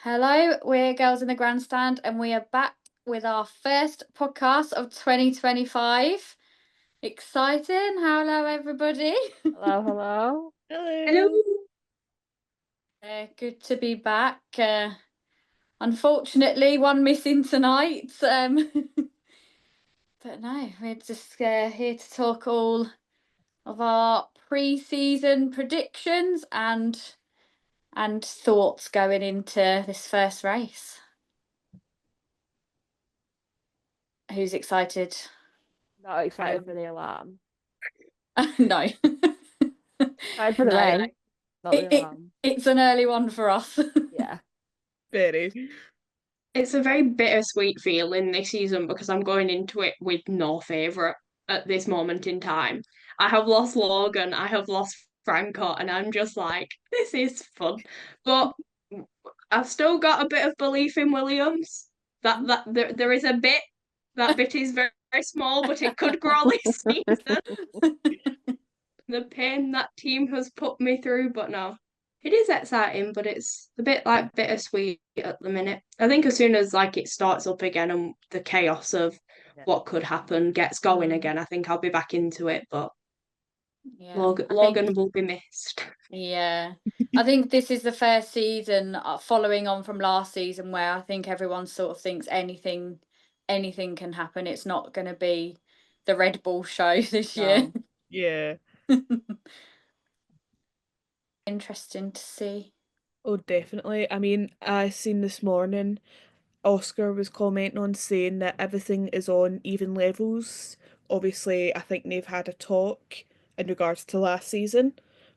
Hello, we're Girls in the Grandstand, and we are back with our first podcast of 2025. Exciting! Hello, everybody. Hello, hello. Hello. Good to be back. Unfortunately, one missing tonight. But no, we're just here to talk all of our pre-season predictions and thoughts going into this first race. Who's excited? Not excited for the alarm. No. Excited for the No, rain. Not the alarm. It's an early one for us. Yeah. Very. It's a very bittersweet feeling this season because I'm going into it with no favourite at this moment in time. I have lost Logan, I have lost Franco, and I'm just like, this is fun. But I've still got a bit of belief in Williams. That there is a bit. That bit is very, very small, but it could grow this season. The pain that team has put me through, but no. It is exciting, but it's a bit like bittersweet at the minute. I think as soon as it starts up again and the chaos of what could happen gets going again, I think I'll be back into it. But Yeah, Logan will be missed. Yeah, I think this is the first season following on from last season where I think everyone sort of thinks anything can happen. It's not going to be the Red Bull show this year. Yeah. Interesting to see. Oh, definitely. I mean, I seen this morning Oscar was commenting on saying that everything is on even levels. Obviously, I think they've had a talk in regards to last season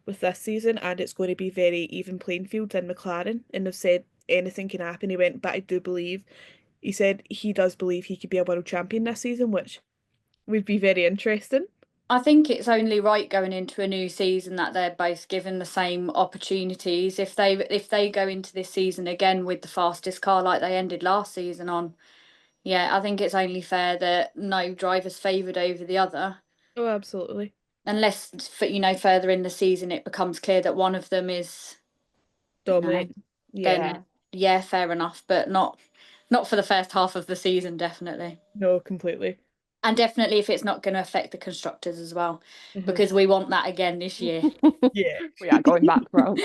with this season, and it's going to be very even playing field in McLaren. And they've said anything can happen. He went, but I do believe, he said he does believe he could be a world champion this season, which would be very interesting. I think it's only right going into a new season that they're both given the same opportunities. If they go into this season again with the fastest car like they ended last season on, yeah, I think it's only fair that no driver's favoured over the other. Oh, absolutely. Unless further in the season it becomes clear that one of them is Dominate. then fair enough, but not for the first half of the season, definitely. No, completely. And definitely if it's not going to affect the constructors as well, because we want that again this year. Yeah. We are going back round.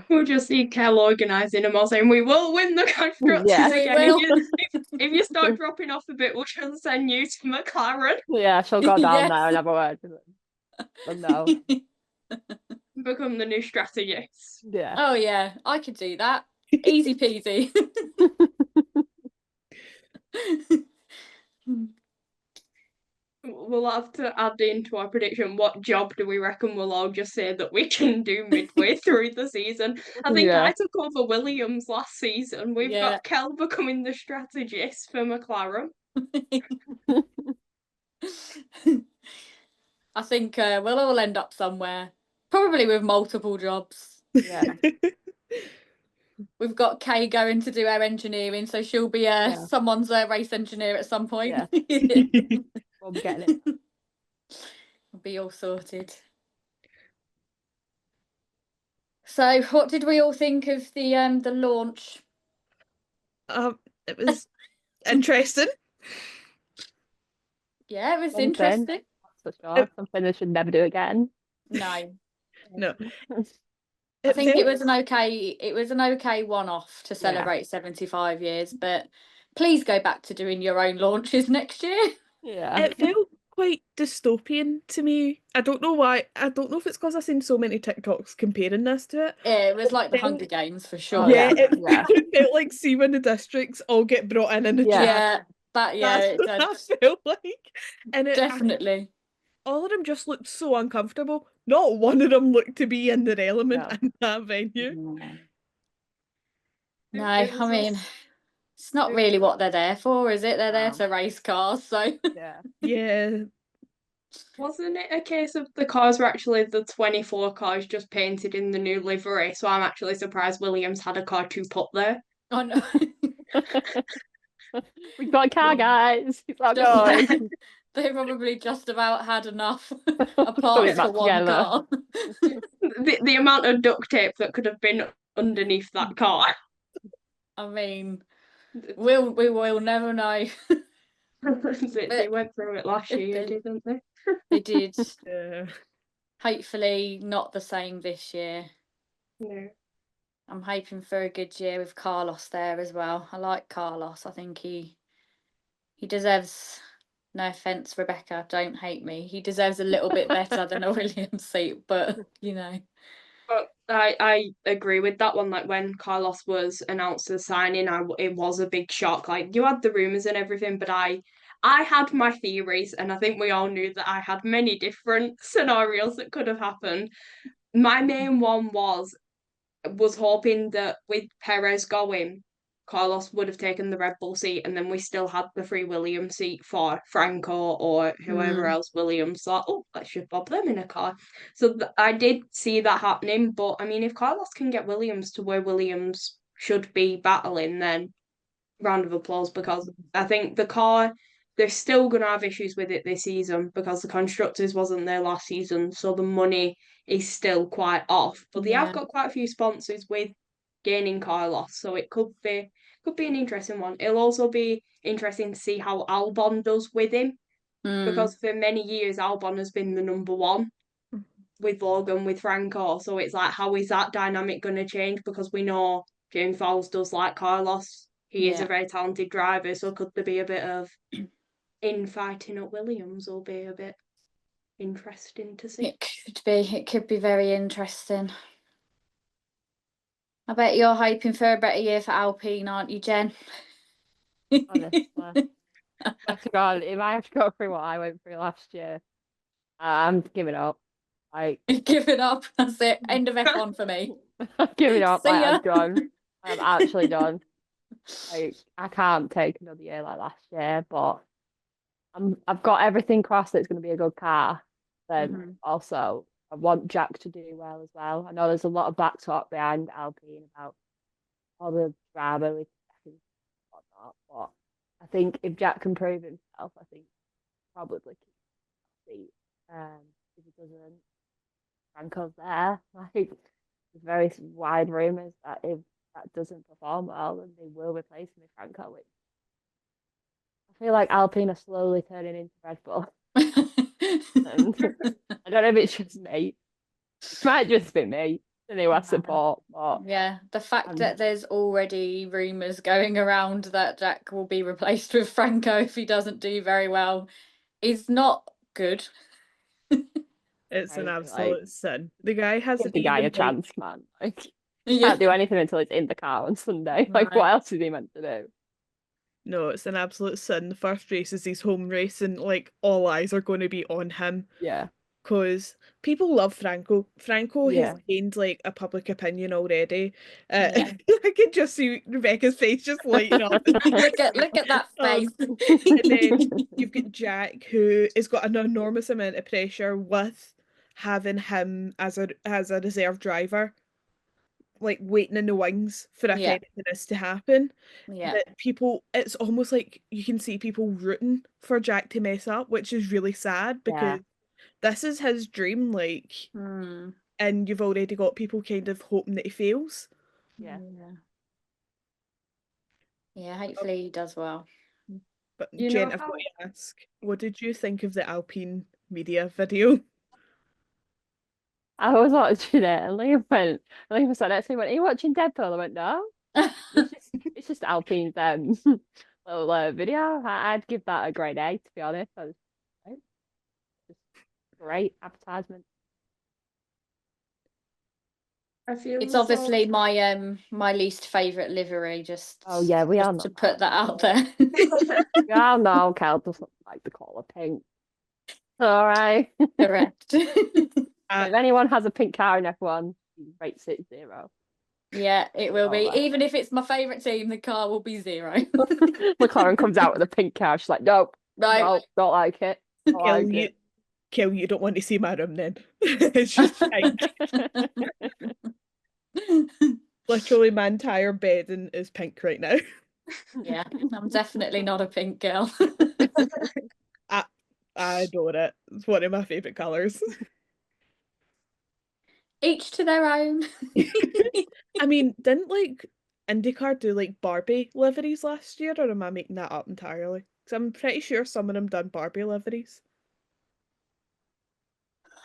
We'll just see Kel organising them all saying we will win the constructors again. We will. If you start dropping off a bit, we'll just send you to McLaren. Yeah, she'll go down Yes. there and have a word with them. But no. Become the new strategist. Yeah. Oh yeah, I could do that. Easy peasy. We'll have to add into our prediction what job do we reckon we'll all just say that we can do midway through the season. I think I took over Williams last season. We've got Kel becoming the strategist for McLaren. I think we'll all end up somewhere, probably with multiple jobs. Yeah. We've got Kay going to do our engineering, so she'll be someone's race engineer at some point. Yeah. We'll be getting it. We'll be all sorted. So, what did we all think of the launch? It was interesting. Yeah, it was interesting. That's for sure. Something they should never do again. No. No. I think it was an okay one-off to celebrate 75 years, but please go back to doing your own launches next year. Yeah. It felt quite dystopian to me. I don't know why. I don't know if it's because I've seen so many TikToks comparing this to it. Yeah, it was like the Hunger Games for sure. It felt like see when the districts all get brought in a chat. That's what that felt like. And definitely. All of them just looked so uncomfortable. Not one of them looked to be in their element in that venue. No, I mean, it's not really what they're there for, is it? They're there to race cars, so. Yeah. Wasn't it a case of the cars were actually the 24 cars just painted in the new livery? So I'm actually surprised Williams had a car to put there. Oh no. We've got a car, guys. It's not going. They probably just about had enough Put apart it for back one together. car. The amount of duct tape that could have been underneath that car. I mean, we will never know. They went through it last year, They- didn't they? They did. Yeah. Hopefully not the same this year. No. I'm hoping for a good year with Carlos there as well. I like Carlos. I think he deserves, no offense, Rebecca, don't hate me. He deserves a little bit better than a Williams seat, but you know. But I agree with that one. Like when Carlos was announced as signing, it was a big shock. Like you had the rumors and everything, but I had my theories, and I think we all knew that I had many different scenarios that could have happened. My main one was hoping that with Perez going, Carlos would have taken the Red Bull seat, and then we still had the free Williams seat for Franco or whoever else Williams thought, oh, let's just bob them in a car. So I did see that happening, but I mean, if Carlos can get Williams to where Williams should be battling, then round of applause, because I think the car, they're still going to have issues with it this season because the constructors wasn't there last season, so the money is still quite off. But they have got quite a few sponsors with gaining Carlos, so it could be an interesting one. It'll also be interesting to see how Albon does with him, because for many years Albon has been the number one with Logan, with Franco. So it's like, how is that dynamic going to change? Because we know James Fowles does like Carlos. He is a very talented driver. So could there be a bit of infighting at Williams? Will be a bit interesting to see. It could be very interesting. I bet you're hoping for a better year for Alpine, aren't you, Jen? Honestly. Swear to God, if I have to go through what I went through last year, I'm giving up. Like, Give it up. That's it. End of F1 for me. I'm giving up. See Like, ya. I'm done. I'm actually done. Like, I can't take another year like last year, but I've got everything crossed that it's going to be a good car. Then also, I want Jack to do well as well. I know there's a lot of back talk behind Alpine about all the drama with Jack and whatnot, but I think if Jack can prove himself, I think probably keep the seat. If he doesn't, Franco's there. Like, there's very wide rumours that if that doesn't perform well, then they will replace him with Franco, which I feel like Alpine are slowly turning into Red Bull. And I don't know if it's just me. It might just be me, and who I support. But yeah, the fact that there's already rumours going around that Jack will be replaced with Franco if he doesn't do very well is not good. It's an crazy, absolute sin. The guy give hasn't the guy even a chance, man. Like, he Yeah. can't do anything until he's in the car on Sunday. Like, Right. what else is he meant to do? No, it's an absolute sin. The first race is his home race, and like all eyes are going to be on him Yeah, because people love Franco. Franco has yeah. gained like a public opinion already. Yeah. I can just see Rebecca's face just lighting up. Look at that face. And then you've got Jack, who has got an enormous amount of pressure with having him as a reserve driver, like waiting in the wings for if Yeah. anything is to happen. Yeah. That people, it's almost like you can see people rooting for Jack to mess up, which is really sad because this is his dream, like, and you've already got people kind of hoping that he fails. Yeah. Yeah, hopefully he does well. But You Jen, know I've got how to ask, what did you think of the Alpine media video? I was watching it, and Liam said it to me, went, "Are you watching Deadpool?" I went, "No, it's just Alpine's little video. I'd give that a grade A, to be honest. Right? Just great advertisement." I feel It's as obviously my least favourite livery, just Oh yeah, we all know to put that out there. We all know Kel doesn't like the colour pink. All right. Correct. If anyone has a pink car in F1, he rates it 0. Yeah, it will be. Alright. Even if it's my favourite team, the car will be 0. McLaren comes out with a pink car. She's like, nope, No. don't like it. Don't like it. Kel, you don't want to see my room then. It's just pink. Literally, my entire bedding is pink right now. Yeah, I'm definitely not a pink girl. I adore it. It's one of my favourite colours. Each to their own. I mean, didn't like IndyCar do like Barbie liveries last year, or am I making that up entirely? Because I'm pretty sure some of them done Barbie liveries.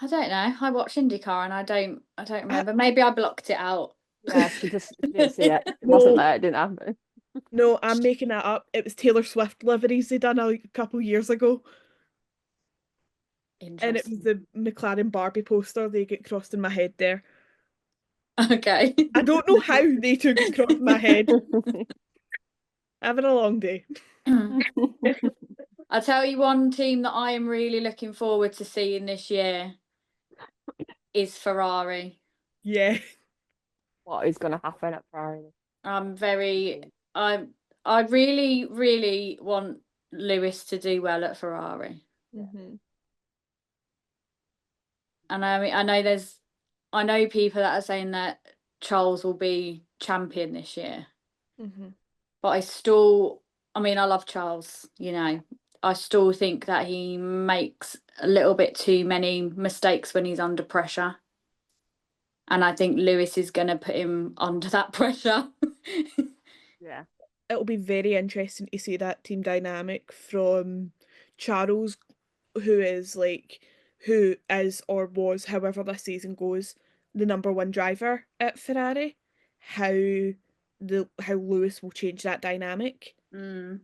I don't know. I watch IndyCar and I don't I, remember. Maybe I blocked it out. Yeah, she didn't see it. It wasn't no, there. It didn't happen. no, I'm making that up. It was Taylor Swift liveries they done a couple years ago, and it was Interesting. the McLaren Barbie poster. They get crossed in my head there. Okay. I don't know how they two get crossed in my head. Having a long day. I'll tell you one team that I am really looking forward to seeing this year is Ferrari. Yeah. What is going to happen at Friday? I'm very I really, really want Lewis to do well at Ferrari. Mm-hmm. And I know people that are saying that Charles will be champion this year. Mm-hmm. But I mean, I love Charles, you know. I still think that he makes a little bit too many mistakes when he's under pressure. And I think Lewis is going to put him under that pressure. Yeah. It'll be very interesting to see that team dynamic from Charles, who is or was, however this season goes, the number one driver at Ferrari. How Lewis will change that dynamic. Mm,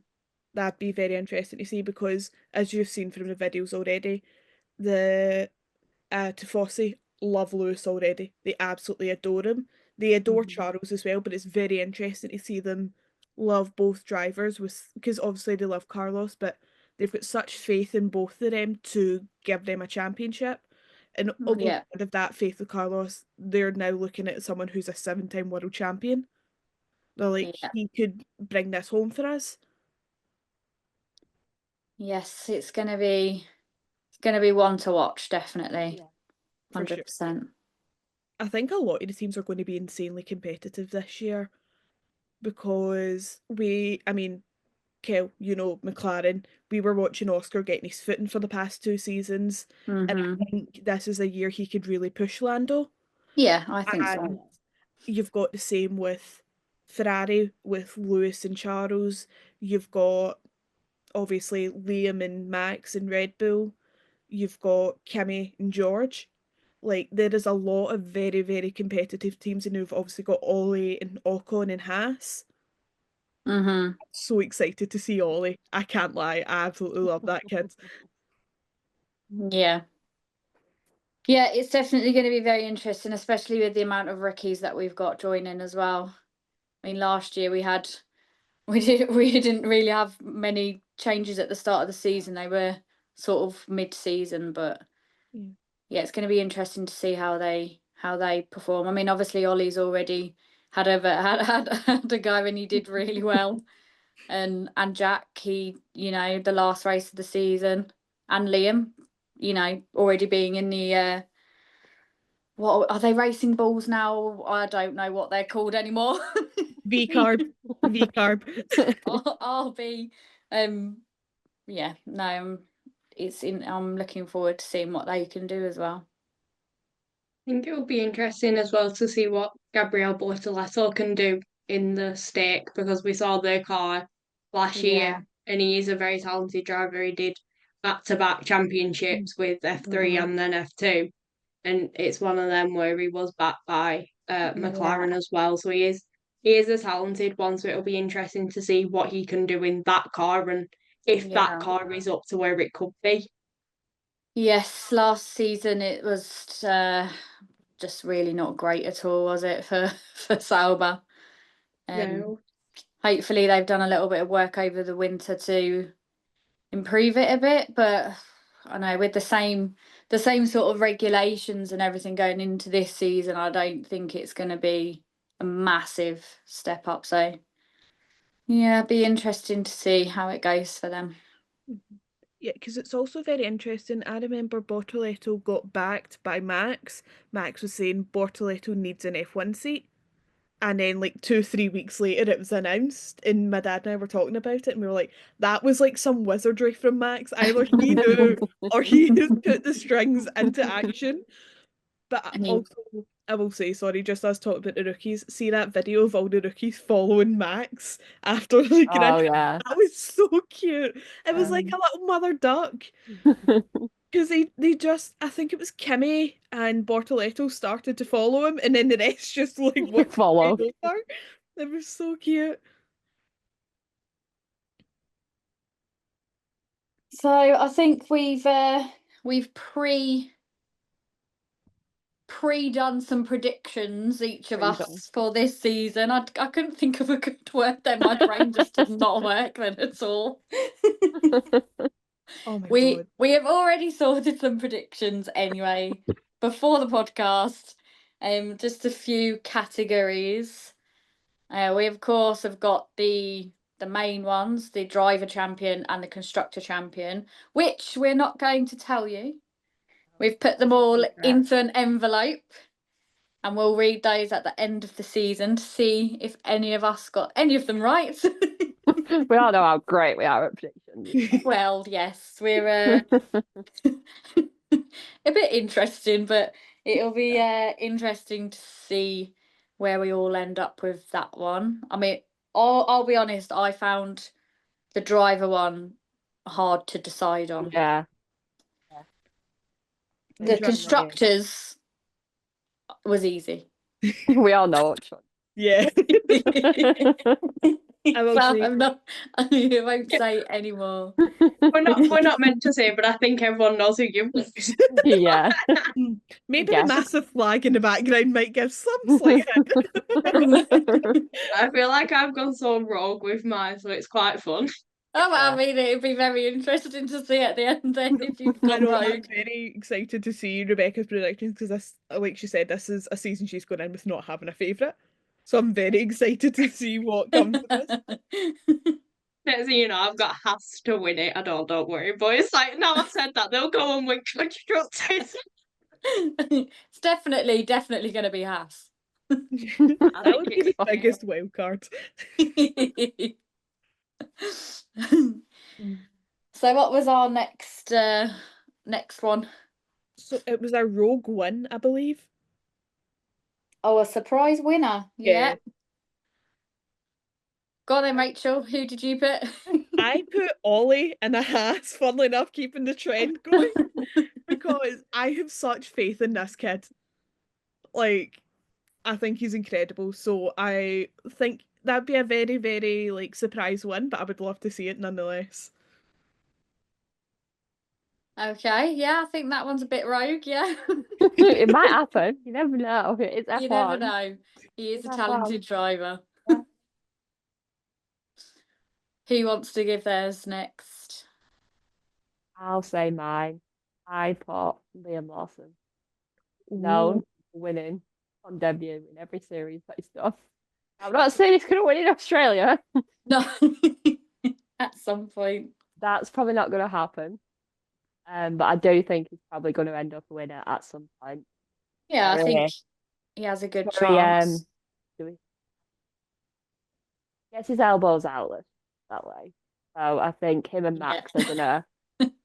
That'd be very interesting to see because, as you've seen from the videos already, the Tifosi love Lewis already. They absolutely adore him. They adore mhm. Charles as well, but it's very interesting to see them love both drivers with because obviously they love Carlos, but they've got such faith in both of them to give them a championship. And Yeah, alongside of that faith with Carlos, they're now looking at someone who's a seven-time world champion. They're like, yeah. he could bring this home for us. Yes, it's gonna be one to watch, definitely. Yeah. For sure. 100%. I think a lot of the teams are going to be insanely competitive this year because I mean, Kel, McLaren, we were watching Oscar getting his footing for the past two seasons, and I Hmm. think this is a year he could really push Lando. Yeah, I think And so. you've got the same with Ferrari, with Lewis and Charles. You've got obviously Liam and Max and Red Bull. You've got Kimi and George. Like there is a lot of very, very competitive teams, and you've obviously got Ollie and Ocon and Haas. Hmm. So excited to see Ollie. I can't lie. I absolutely love that kid. Yeah. Yeah, it's definitely going to be very interesting, especially with the amount of rookies that we've got joining as well. I mean, last year we didn't really have many changes at the start of the season. They were sort of mid-season, but Yeah. yeah, it's going to be interesting to see how they perform. I mean, obviously Ollie's already had a go and he did really well. And Jack, the last race of the season, and Liam, already being in the what are they racing balls now? I don't know what they're called anymore. V carb. V carb. I'll be yeah, no, I'm looking forward to seeing what they can do as well. I think it will be interesting as well to see what Gabriel Bortoleto can do in the stake because we saw their car last Yeah. year and he is a very talented driver. He did back-to-back championships with F3 Hmm. and then F2. And it's one of them where he was backed by Yeah. McLaren as well. So he is a talented one. So it'll be interesting to see what he can do in that car and if that Yeah. car is up to where it could be. Yes, last season it was just really not great at all, was it, for for Sauber? Um, No. Hopefully they've done a little bit of work over the winter to improve it a bit, but I know with the same sort of regulations and everything going into this season, I don't think it's going to be a massive step up. So yeah, it'd be interesting to see how it goes for them. Yeah, because it's also very interesting. I remember Bortoleto got backed by Max. Max was saying Bortoleto needs an F1 seat. And then like 2, 3 weeks later it was announced and my dad and I were talking about it and we were like, that was like some wizardry from Max. Either he knew or he has put the strings into action. But And he, also I will say, sorry, just as talking about the rookies, see that video of all the rookies following Max after the Oh grand yeah. that was so cute. It was like a little mother duck. Because they just, I think it was Kimmy and Bortoletto started to follow him, and then the rest just like watched him Follow. over. It was so cute. so I think we've pre-done some predictions, each of Pre-done. us, for this season. I couldn't think of a good word then. My brain just did not work then at all. Oh my We God. we have already sorted some predictions anyway before the podcast. Just a few categories. We of course have got the main ones, the driver champion and the constructor champion, which we're not going to tell you. We've put them all into an envelope and we'll read those at the end of the season to see if any of us got any of them right. We all know how great we are at predictions. Well, yes, we're a bit interesting, but it'll be interesting to see where we all end up with that one. I mean, I'll be honest, I found the driver one hard to decide on. Yeah. The Interesting. constructors was easy. We all know which one. Yeah. I will Well, say, I'm not. I won't say anymore. We're not meant to say, but I think everyone knows who you've got. Yeah. maybe Yes. the massive flag in the background might give some slight hint. I feel like I've gone so rogue with mine, so it's quite fun. Oh, well, I Yeah. mean, it'd be very interesting to see at the end then if you've I got know, I'm rogue. very excited to see Rebecca's predictions because this, like she said, this is a season she's going in with not having a favourite. So I'm very excited to see what comes of this. Next thing you know, I've got has to win it. Don't worry. But it's like, now I've said that, they'll go and win constructors. It's definitely going to be Haas. I That think would be the it's biggest wild card. So what was our next one? So it was a rogue win, I believe. Oh, a surprise winner. Yeah. Yeah. Go on then, Rachel. Who did you put? I put Ollie and a Haas, funnily enough, keeping the trend going because I have such faith in this kid. Like, I think he's incredible. So I think that'd be a very, very like surprise win, but I would love to see it nonetheless. Okay, yeah, I think that one's a bit rogue, yeah. It might happen. You never know. It's You never F1. know. He is It's a F1. talented driver. Yeah. Who wants to give theirs next? I'll say mine. I put Liam Lawson. Known for winning on debut in every series that he's done. I'm not saying he's going to win in Australia. No, at some point. That's probably not going to happen. But I do think he's probably going to end up a winner at some point. Yeah, I Very- think he has a good very, chance. do we gets his elbows out that way. So I think him and Max Yeah. are gonna.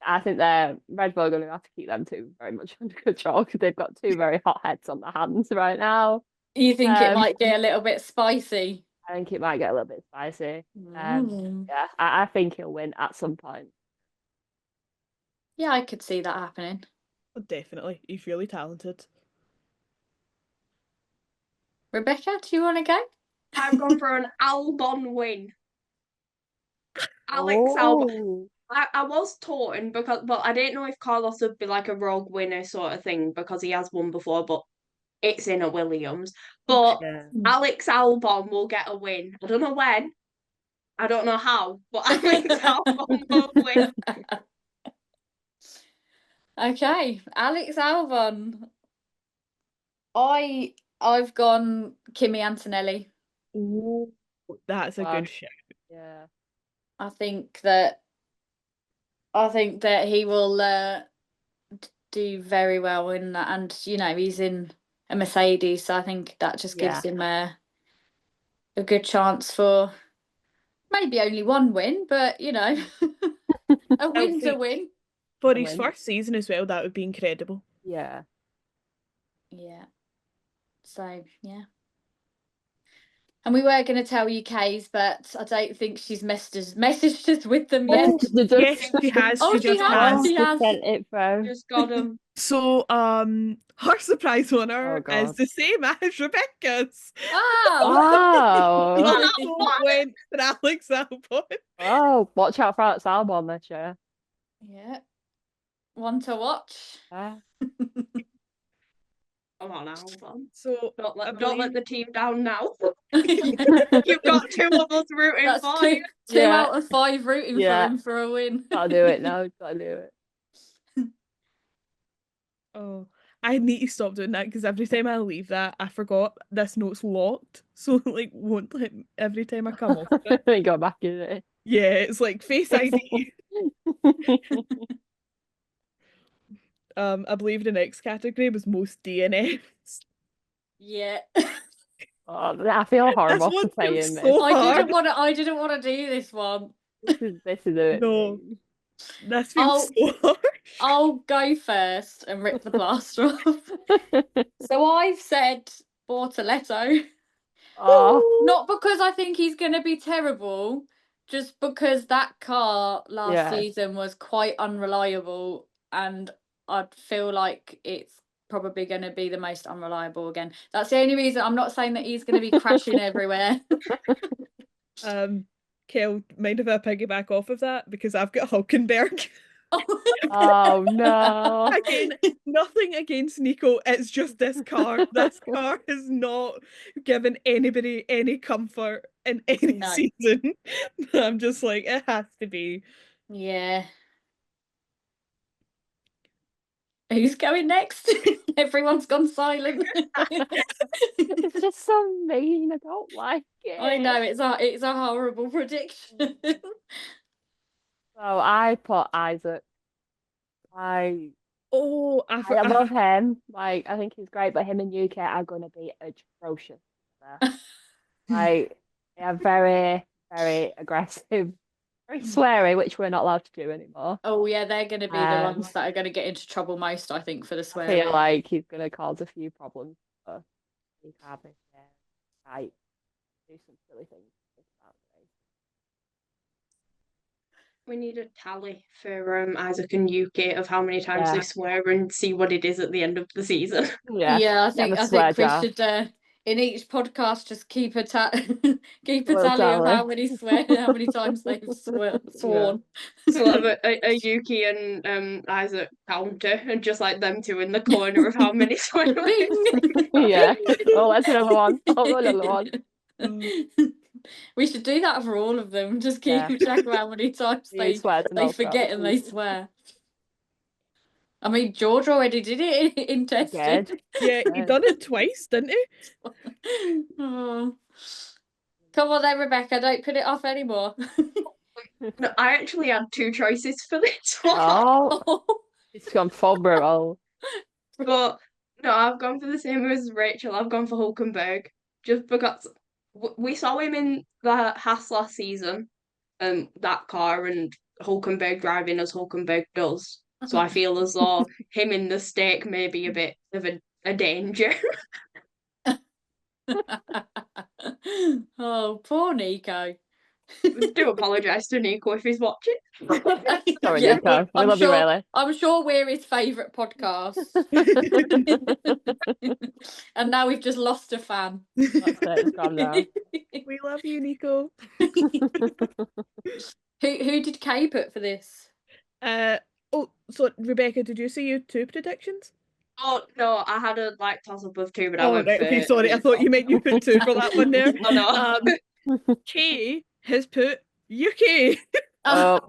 I think they're Red Bull are gonna have to keep them two very much under control because they've got two very hot heads on their hands right now. You think it Um, might get a little bit spicy? I think it might get a little bit spicy. Mm. Yeah, I think he'll win at some point. Yeah, I could see that happening. Oh, definitely. He's really talented. Rebecca, do you want to go? I've gone for an Albon win. Alex Albon. I was torn but I didn't know if Carlos would be like a rogue winner sort of thing because he has won before, but it's in a Williams. But Yeah. Alex Albon will get a win. I don't know when. I don't know how, but Alex Albon will win. Okay, Alex Albon. I've gone Kimi Antonelli. Ooh, that's a Wow. good shout. Yeah. I think that he will do very well in that, and you know he's in a Mercedes, so I think that just gives him a good chance for maybe only one win, but a win's a win. For A his win. first season as well, that would be incredible. Yeah. Yeah. So, yeah. And we were going to tell you Kay's, but I don't think she's messaged us with them yet. Yes, she has. Oh, She just has. has. She has. Sent it through. Just got them. So, her surprise winner Oh, God. is the same as Rebecca's. Oh. It also went for Alex Albon. Oh, watch out for Alex Albon this year. Yeah. One to watch. Come on, Albon. So Don't let believe the team down now. Yeah. You've got 2 of us rooting That's for two, you. two Yeah. out of 5 rooting for Yeah. him for a win. Gotta do it now. Gotta do it. Oh, I need to stop doing that because every time I leave that, I forgot this note's locked. So like won't let every time I come off it. We go back in it. Yeah, it's like Face ID. I believe the next category was most DNFs. Yeah. Oh, I feel horrible This for one saying feels this. so I hard. didn't want to do this one. This is it. No. This feels so hard. I'll go first and rip the plaster off. So I've said Bortoletto. Oh, Not because I think he's going to be terrible, just because that car last yeah. season was quite unreliable, and I feel like it's probably going to be the most unreliable again. That's the only reason. I'm not saying that he's going to be crashing everywhere. Kel, mind if I piggyback off of that? Because I've got Hulkenberg. Oh no. Again, nothing against Nico, it's just this car. This car has not given anybody any comfort in any No. season. I'm just like, it has to be. Yeah. Who's going next? Everyone's gone silent. It's just so mean. I don't like it. I know it's a horrible prediction. So I put Isaac. I love him. Like I think he's great, but him and UK are going to be atrocious. Like they are very, very aggressive, very sweary, which we're not allowed to do anymore. Oh yeah, they're going to be the ones that are going to get into trouble most, I think, for the I swearing. feel like he's going to cause a few problems. So he can't be right. Do some silly things. We need a tally for Isaac and UK of how many times they swear and see what it is at the end of the season. Yeah, I think we should in each podcast just keep a tally of how many times they've sworn. So we'll have a Yuki and Isaac counter, and just like them two in the corner of how many swear. Yeah. Oh, that's another one. Oh, another one. We should do that for all of them. Just keep track of how many times they forget and they swear. I mean, George already did it in testing. Yeah, he done it twice, didn't he? Oh. Come on then, Rebecca, don't put it off anymore. No, I actually had 2 choices for this one. Oh, it's gone full brutal. But no, I've gone for the same as Rachel. I've gone for Hulkenberg. Just because we saw him in the Haas last season, that car, and Hulkenberg driving as Hulkenberg does. So I feel as though him in the stake may be a bit of a danger. Oh, poor Nico. Do apologise to Nico if he's watching. Sorry, Nico. We love you, really. I'm sure we're his favourite podcast. And now we've just lost a fan. That's it. Calm down. We love you, Nico. Who did Kay put for this? So Rebecca, did you see your 2 predictions? Oh no, I had a toss up of 2, but I went right, for. Okay, sorry, I thought you meant you put 2 for that one there. Oh no. Kay has put UK. Oh,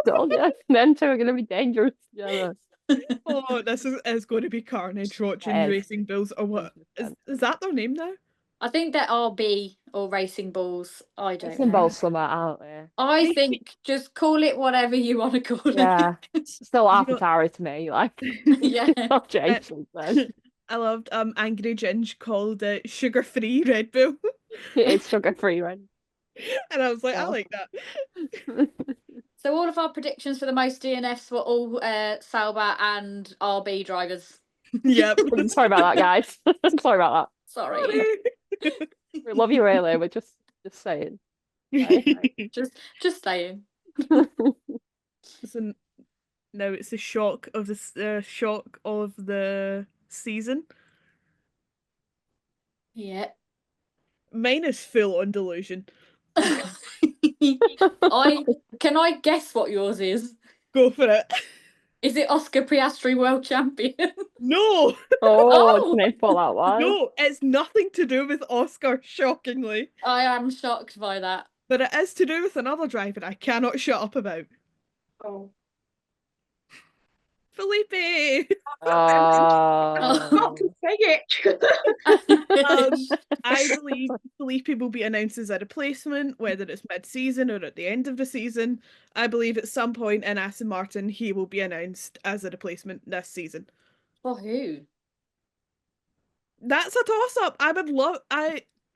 told you. Them 2 are going to be dangerous together. Oh, this is going to be carnage watching Racing Bulls, or what? Is that their name now? I think they're RB or Racing Bulls. I don't know. Racing Bulls somewhere, aren't they? I think just call it whatever you want to call it. Yeah, still AlphaTauri to me. Like, yeah, not changed since then. I loved Angry Ginge called it sugar-free Red Bull. It's sugar-free, right? And I was like, I Oh. like that. So all of our predictions for the most DNFs were all Sauber and RB drivers. Yep. Sorry about that, guys. Sorry about Sorry. that. We love you, really. We're just saying. Right. Just saying. So now it's the shock of the season. Yeah. Mine is full on delusion. Can I guess what yours is? Go for it. Is it Oscar Piastri world champion? No, Oh, Oh! can I pull that one? no, it's nothing to do with Oscar, shockingly. I am shocked by that. But it is to do with another driver I cannot shut up about. Oh. Felipe! Oh. Say it. I believe Felipe will be announced as a replacement, whether it's mid-season or at the end of the season. I believe at some point in Aston Martin he will be announced as a replacement this season. For who? That's a toss-up. I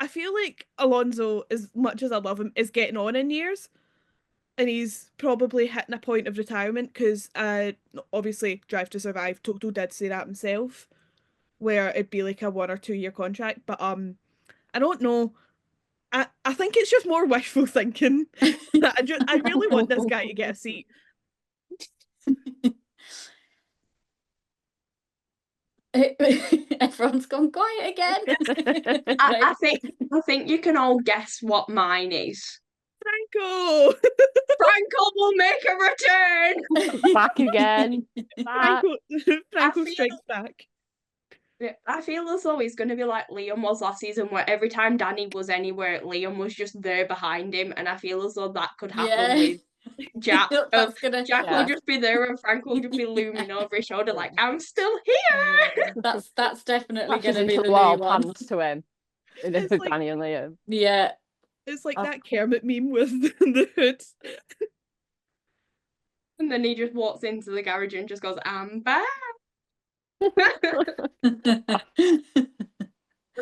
feel like Alonso, as much as I love him, is getting on in years. And he's probably hitting a point of retirement because obviously Drive to Survive, Toto did say that himself, where it'd be like a 1 or 2 year contract. But I don't know. I think it's just more wishful thinking. I really want this guy to get a seat. Everyone's gone quiet again. I think you can all guess what mine is. Franco! Franco will make a return. Back again. Back. Franco feel- strikes back. I feel as though he's going to be like Liam was last season, where every time Danny was anywhere, Liam was just there behind him, and I feel as though that could happen with Jack. That's gonna. Jack Yeah. will just be there, and Frank will just be looming over his shoulder, like, "I'm still here." That's definitely Crashes gonna be into the the wall, new one. pans to him. And It's it's like- Danny and Liam. Yeah. It's like that Kermit meme with the hoods. And then he just walks into the garage and just goes, "I'm back." As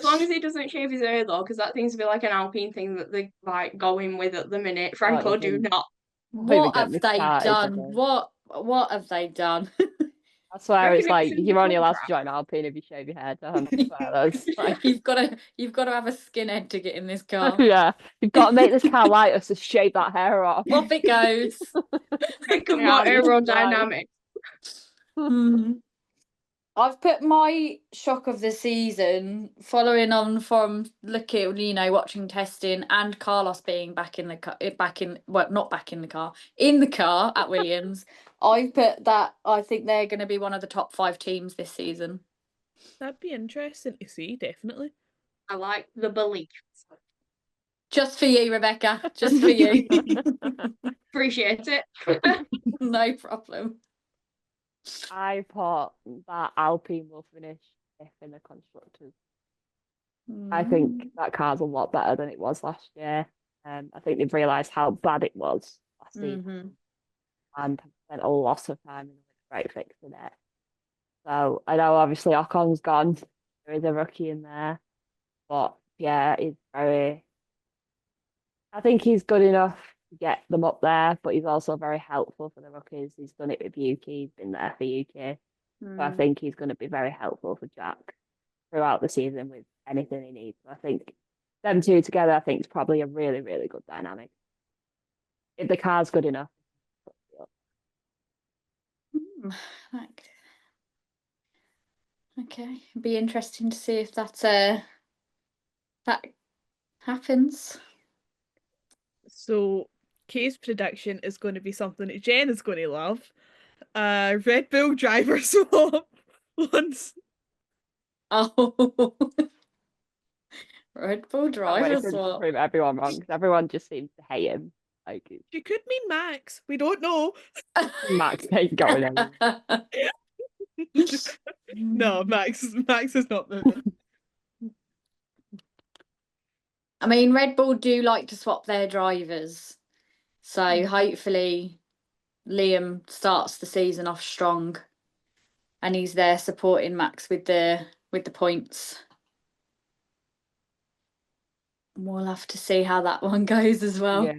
long as he doesn't shave his hair though, because that seems to be like an Alpine thing that they like going with at the minute. Franco, do even- not. What get have me they started, done? okay. What have they done? I swear Reckon it's it was like in the you're only allowed to contract. join Alpine if you shave your head. I swear that's like, You've got to have a skinhead to get in this car. yeah, you've got to make this car lighter, so shave that hair off. Off it goes. Think of Yeah, more I'm just aerodynamic. I've put my shock of the season following on from watching testing and Carlos being back in the car, not back in the car, in the car at Williams. I've put that I think they're going to be one of the top 5 teams this season. That'd be interesting to see, definitely. I like the belief. Just for you, Rebecca. Just for you. Appreciate it. No problem. I thought that Alpine will finish fifth in the constructors. I think that car's a lot better than it was last year. I think they've realised how bad it was last season and have spent a lot of time in the break fixing it. So I know obviously Ocon's gone. There is a rookie in there. But yeah, I think he's good enough to get them up there, but he's also very helpful for the rookies. He's done it with Yuki, he's been there for UK. So I think he's going to be very helpful for Jack throughout the season with anything he needs. So I think them two together, I think, is probably a really, really good dynamic. If the car's good enough. Okay, it'd be interesting to see if that happens. So, Kay's prediction is going to be something that Jen is going to love. Red Bull driver swap once. Oh, Red Bull Can't driver wait for him to swap. prove everyone wrong because everyone just seems to hate him. Like She could mean Max. We don't know. Max ain't going anywhere. No, Max is not moving. I mean, Red Bull do like to swap their drivers, so hopefully Liam starts the season off strong, and he's there supporting Max with the points. We'll have to see how that one goes as well. Yeah.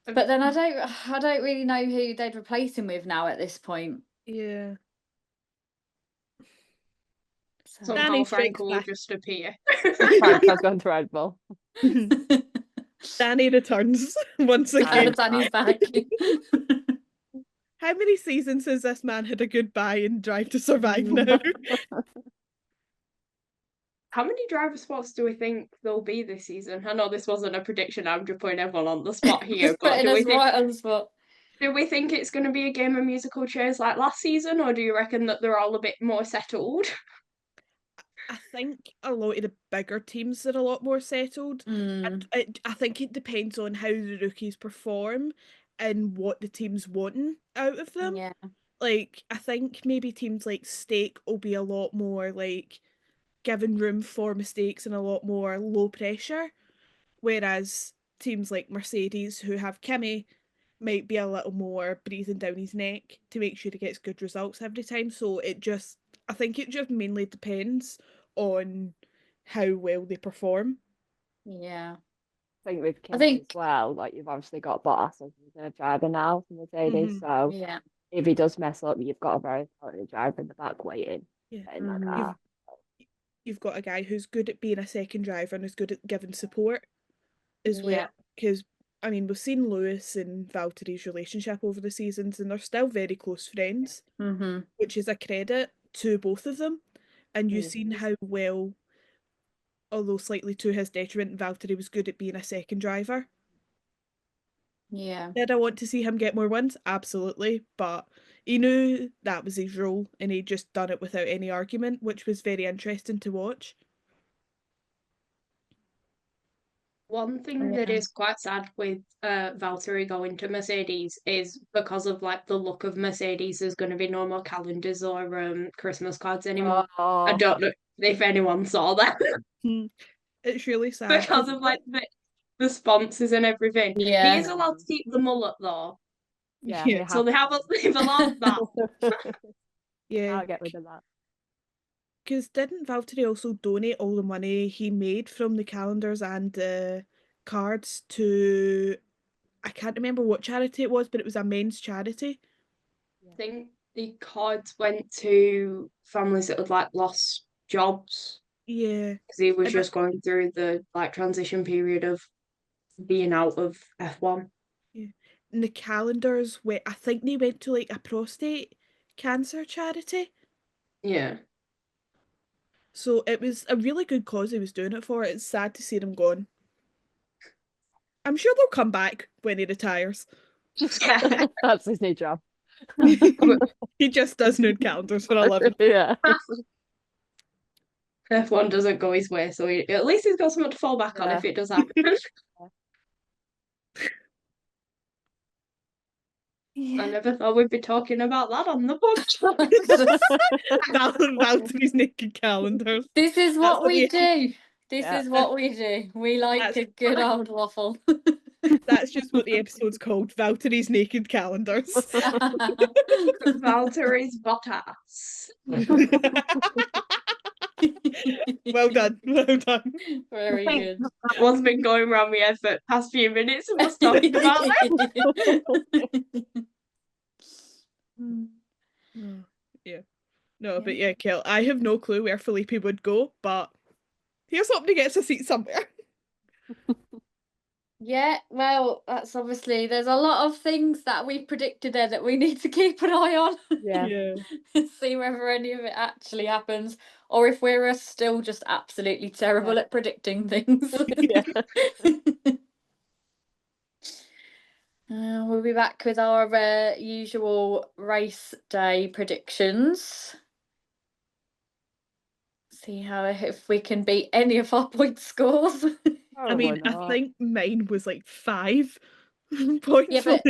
But then I don't really know who they'd replace him with now at this point. Yeah. So. Somehow Danny Frank Strikes will Back. just appear. Frank has gone to Red Bull. Danny returns once again. Danny's back. How many seasons has this man had a goodbye in Drive to Survive now? How many driver spots do we think there'll be this season? I know this wasn't a prediction, I'm just putting everyone on the spot here, Just but putting us right on the spot. do we think it's going to be a game of musical chairs like last season, or do you reckon that they're all a bit more settled? I think a lot of the bigger teams are a lot more settled. Mm. I think it depends on how the rookies perform and what the team's wanting out of them. Yeah. Like, I think maybe teams like Stake will be a lot more like given room for mistakes and a lot more low pressure, whereas teams like Mercedes, who have Kimi, might be a little more breathing down his neck to make sure he gets good results every time. So I think it just mainly depends on how well they perform. Yeah. I think with I Kimi think as well, like you've obviously got Bottas as the driver now for Mercedes. Mhm. So yeah. if he does mess up, you've got a very talented driver in the back waiting Yeah. in that Mhm. car. You've got a guy who's good at being a second driver and is good at giving support as well. Yeah. Because, I mean, we've seen Lewis and Valtteri's relationship over the seasons, and they're still very close friends, Mm-hmm. which is a credit to both of them. And you've Mm. seen how well, although slightly to his detriment, Valtteri was good at being a second driver. Yeah. Did I want to see him get more wins? Absolutely. But he knew that was his role, and he just done it without any argument, which was very interesting to watch. One thing that Yeah. is quite sad with Valtteri going to Mercedes is because of like the look of Mercedes, there's going to be no more calendars or Christmas cards anymore. I Oh, don't know if anyone saw that It's really sad because of like the sponsors and everything. He is Yeah. allowed to keep the mullet though, yeah, yeah, so they've allowed that. yeah. I'll get rid of that. Because didn't Valtteri also donate all the money he made from the calendars and the cards to, I can't remember what charity it was, but it was a men's charity. I think the cards went to families that had like lost jobs Yeah. because he was And, just going through the like transition period of being out of F1. yeah. And the calendars I think they went to like a prostate cancer charity. Yeah. So it was a really good cause he was doing it for. It's sad to see them gone. I'm sure they'll come back when he retires. That's his new job. He just does nude calendars for a living. Yeah. F1 doesn't go his way, so at least he's got something to fall back on Yeah. if it does happen. I never thought we'd be talking about that on the podcast. Valtteri's naked calendars. This is That's what we the- do. This Yeah. is what we do. We like a good old waffle. That's just what the episode's called. Valtteri's naked calendars. Valtteri's Bottas. Well done. Well done. Very good. What's been going around my head for the past few minutes and was talking about that. Yeah. No, but yeah, Kel, I have no clue where Felipe would go, but here's hoping he gets a seat somewhere. Yeah, well, that's obviously there's a lot of things that we predicted there that we need to keep an eye on. Yeah. See whether any of it actually happens, or if we're still just absolutely terrible at predicting things. Yeah. We'll be back with our usual race day predictions. See how if we can beat any of our point scores. I mean, I think mine was like 5 points. Yeah, but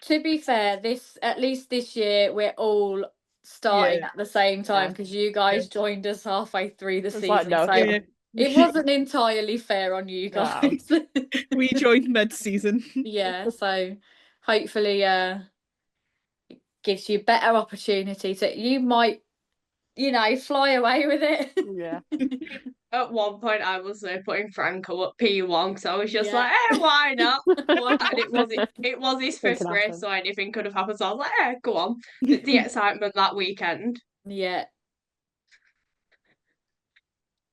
to be fair, at least this year we're all starting at the same time because you guys joined us halfway through the season. Like, no, so it wasn't entirely fair on you guys. We joined mid-season. Yeah, so hopefully it gives you better opportunity. So you might, fly away with it. Yeah. at one point I was putting Franco at P1 because I was just Yeah. like, why not? And it was his Anything fifth can race, happen. so anything could have happened. So I was like, go on. The excitement that weekend. Yeah.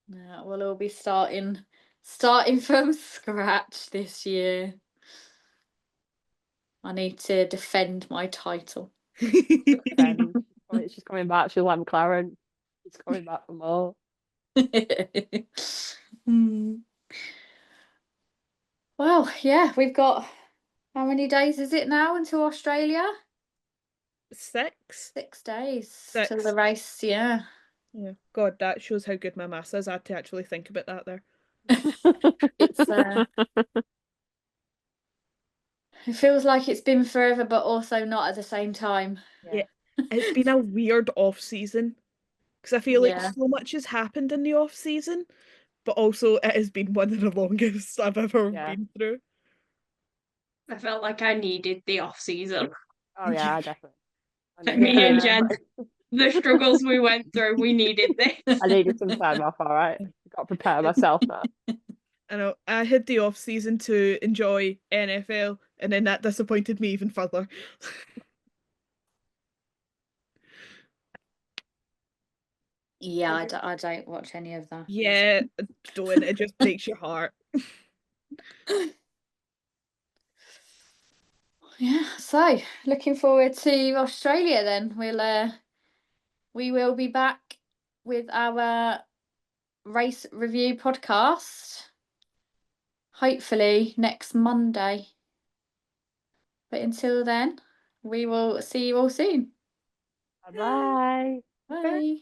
Yeah, we'll all be starting from scratch this year. I need to defend my title. Friend. She's coming back. She's like McLaren. She's coming back for more. Hmm. Well, yeah, we've got how many days is it now until Australia? 6? 6 days till 6. the race, yeah. Yeah. God, that shows how good my maths is. I had to actually think about that there. It's it feels like it's been forever, but also not at the same time. Yeah. It's been a weird off season because I feel like Yeah. so much has happened in the off season, but also it has been one of the longest I've ever Yeah. been through. I felt like I needed the off season. Oh yeah, definitely. I Me and Yeah. Jen, the struggles we went through, we needed this. I needed some time off. All right, got to prepare myself now. I know I had the off season to enjoy NFL, and then that disappointed me even further. Yeah, I don't watch any of that. Yeah, don't. It just breaks your heart. Yeah, so looking forward to Australia then. We will be back with our race review podcast, hopefully next Monday. But until then, we will see you all soon. Bye bye. Bye.